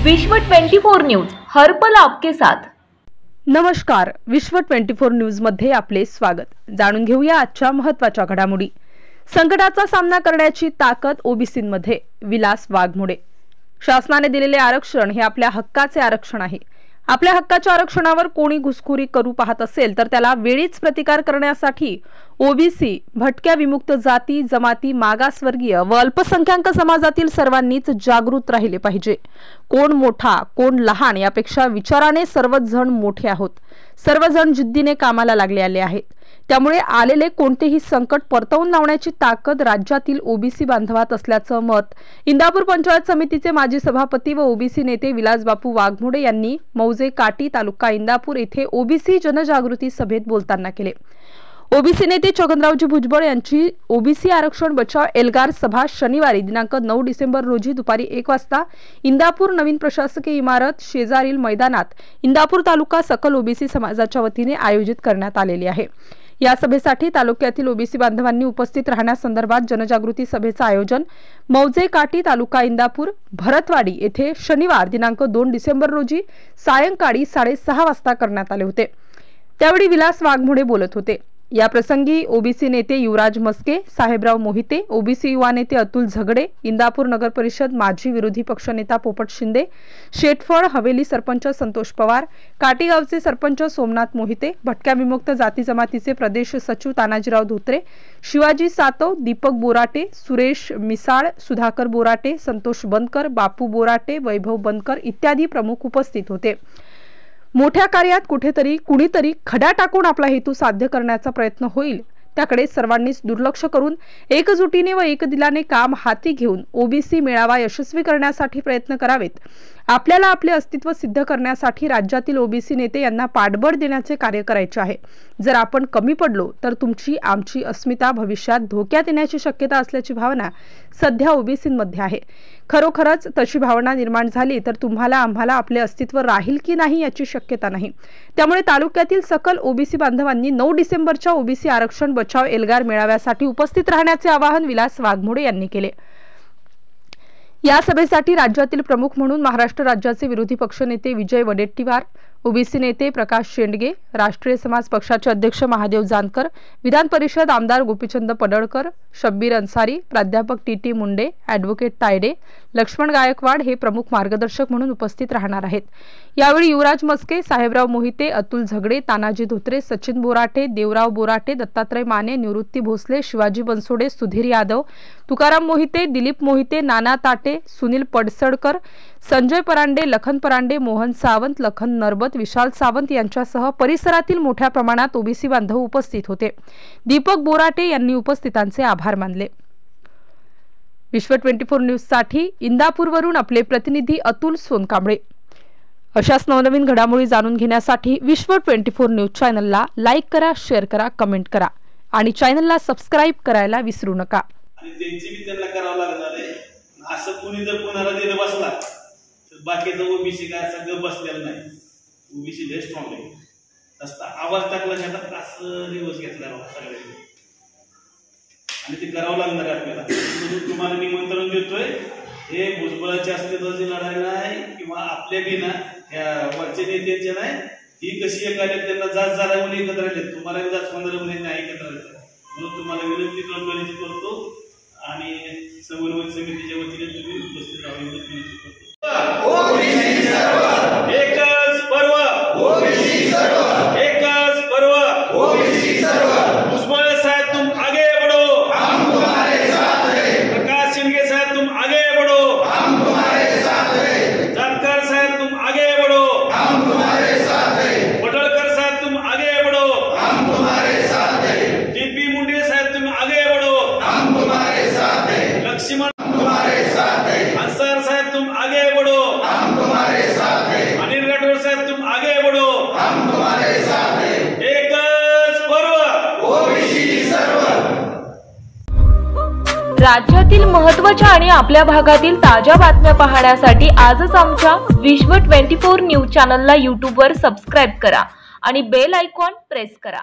विश्व 24 न्यूज, हर पल आपके साथ। नमस्कार, विश्व 24 न्यूज मध्ये आपले स्वागत। जाणून घेऊया आजच्या महत्त्वाच्या घडामोडी। संकटाचा सामना करण्याची ताकद ओबीसींमध्ये, विलास वाघमोडे। शासनाने दिलेले आरक्षण हे आपल्या हक्काचे आरक्षण आहे। आपल्या हक्काच्या आरक्षणावर कोणी घुसखोरी करू पाहत असेल तर त्याला वेळीच प्रतिकार करण्यासाठी ओबीसी, भटक्या विमुक्त जाती, जमाती, मागासवर्गीय व अल्पसंख्याक समाजातील सर्वांनीच जागृत राहिले पाहिजे। कोण मोठा कोण लहान यापेक्षा विचाराने सर्वच जण मोठे आहोत। सर्वजण जिद्दीने कामाला लागले आहेत। त्यामुळे आलेले कोणतेही संकट परतवून लावण्याची ताकद राज्यातील ओबीसी बांधवात असल्याचं मत इंदापूर पंचायत समितीचे माजी सभापती व ओबीसी नेते विलास बापू वाघमोडे यांनी मौजे काटी तालुका इंदापूर येथे ओबीसी जनजागृती सभेत बोलताना केले। ओबीसी नेते छगनरावजी भुजबळ यांची ओबीसी आरक्षण बचाव एल्गार सभा शनिवारी दिनांक 9 डिसेंबर रोजी दुपारी 1 वाजता इंदापूर नवीन प्रशासकीय इमारत शेजारील मैदानात इंदापूर तालुका सकल ओबीसी समाजाच्या वतीने आयोजित करण्यात आलेली आहे। या सभेसाठी तालुक्यातील ओबीसी बांधवांनी उपस्थित राहण्यासंदर्भात जनजागृती सभेचे आयोजन मौजे काटी तालुका इंदापूर भरतवाडी येथे शनिवार दिनांक 2 डिसेंबर रोजी सायंकाळी 6:30 वाजता करण्यात आले होते। त्यावेळी विलास वाघमोडे बोलत होते। या प्रसंगी ओबीसी नेते युवराज मस्के, साहेबराव मोहिते, ओबीसी युवा नेते अतुल झगडे, इंदापूर नगर परिषद माजी विरोधी पक्षनेता पोपट शिंदे, शेटफळ हवेली सरपंच संतोष पवार, काटीगावचे सरपंच सोमनाथ मोहिते, भटक्या विमुक्त जाती जमातीचे प्रदेश सचिव तानाजीराव धोत्रे, शिवाजी सातव, दीपक बोराटे, सुरेश मिसाळ, सुधाकर बोराटे, संतोष बनकर, बापू बोराटे, वैभव बनकर इत्यादी प्रमुख उपस्थित होते। मोठ्या कार्यात कुणीतरी खडा टाकून आपला हेतू साध्य करण्याचा प्रयत्न होईल त्याकडे सर्वांनीच दुर्लक्ष करून एकजुटीने व एकदिलाने काम हाती घेऊन ओबीसी मेळावा यशस्वी करण्यासाठी प्रयत्न करावेत। आपल्याला आपले अस्तित्व सिद्ध करण्यासाठी राज्यातील ओबीसी नेते यांना पाठबळ देण्याचे कार्य करायचे आहे। जर आपण कमी पडलो तर तुमची आमची अस्मिता भविष्यात धोक्यात येण्याची शक्यता असल्याची भावना सध्या ओबीसींमध्ये आहे। खरोखरच तशी भावना निर्माण झाली तर तुम्हाला आम्हाला आपले अस्तित्व राहील की नाही याची शक्यता नाही। त्यामुळे तालुक्यातील सकल ओबीसी बांधवांनी 9 डिसेंबरच्या ओबीसी आरक्षण बचाव एल्गार मेळाव्यासाठी उपस्थित राहण्याचे आवाहन विलास वाघमोडे यांनी केले। या सभेसाठी राज्यातील प्रमुख म्हणून महाराष्ट्र राज्याचे विरोधी पक्षनेते विजय वडेट्टीवार, ओबीसी नेते प्रकाश शेंडगे, राष्ट्रीय समाज पक्षाचे अध्यक्ष महादेव जानकर, विधान परिषद आमदार गोपीचंद पडळकर, शब्बीर अन्सारी, प्राध्यापक टी मुंडे, ॲडव्होकेट तायडे, लक्ष्मण गायकवाड हे प्रमुख मार्गदर्शक म्हणून उपस्थित राहणार आहेत। यावेळी युवराज मस्के, साहेबराव मोहिते, अतुल झगडे, तानाजी धोत्रे, सचिन बोराटे, देवराव बोराटे, दत्तात्रय माने, निवृत्ती भोसले, शिवाजी बनसोडे, सुधीर यादव, तुकाराम मोहिते, दिलीप मोहिते, नाना ताटे, सुनील पडसळकर, संजय परांडे, लखन परांडे, मोहन सावंत, लखन नरबत, विशाल सावंत यांच्यासह परिसरातील मोठ्या प्रमाणात ओबीसी बांधव उपस्थित होते। दीपक बोराटे यांनी उपस्थितांचे आभार मानले। विश्व 24 न्यूज साठी इंदापूरवरून आपले प्रतिनिधी अतुल सोनकांबळे। अशाच नवनवीन घडामोडी जाणून घेण्यासाठी विश्व 24 न्यूज चॅनलला लाईक करा, शेअर करा, कमेंट करा आणि चॅनलला सबस्क्राइब करायला विसरू नका। आणि त्यांची भी त्यांना करावं लागणार आहे। असं कोणी जर कोणाला देणं बसला तर बाकीचं ओबीसी काय सगळं बसलेलं नाही। ओबीसी लय स्ट्रॉंग आहे। असता आवाज टाकला जातात असं दिवस घेतला सगळ्यांनी आणि ते करावं लागणार आहे आपल्याला। म्हणून तुम्हाला निमंत्रण देतोय। हे भुजबळाच्या अस्तित्वाची लढाई नाही किंवा आपल्या बी ना ह्या वरच्या नेत्यांच्या नाही। ही कशी एखाद्या त्यांना जात झाला म्हणून एकत्र राहिले, तुम्हाला बी जात होणार म्हणून नाही एकत्र राहिले। म्हणून तुम्हाला विनंती करतो आणि समन्वय समितीच्या वतीने तुम्ही उपस्थित राहावे विनंती करतो। एकच पर्व ओबीसी सर्व, एकच पर्व ओबीसी सर्व। भुजबळ साहब तुम आगे बढ़ो, हम तुम्हारे साथ हैं। प्रकाश शिंदे साहब तुम आगे बढ़ो, हम तुम्हारे साथ हैं। जानकर साहब तुम आगे बढ़ो, हम तुम्हारे साथ हैं। पटलकर साहब तुम आगे बढ़ो, हम तुम्हारे साथ हैं। टीपी मुंडे साहब तुम आगे बढ़ो, हम तुम्हारे साथ हैं। लक्ष्मण तुम्हारे साथ हैं। अंसार साहब तुम आगे बढ़ो, हम तुम्हारे साथ हैं। अनिल राठौर साहब तुम आगे बढ़ो, हम तुम्हारे साथ हैं। एकच पर्व ओबीसी सर्व। राज्यातील महत्त्वाच्या आणि आपल्या भागातील ताज्या बातम्या पाहण्यासाठी आजच आमच्या विश्व 24 न्यूज चॅनलला YouTube वर सबस्क्राइब करा आणि बेल आयकॉन प्रेस करा।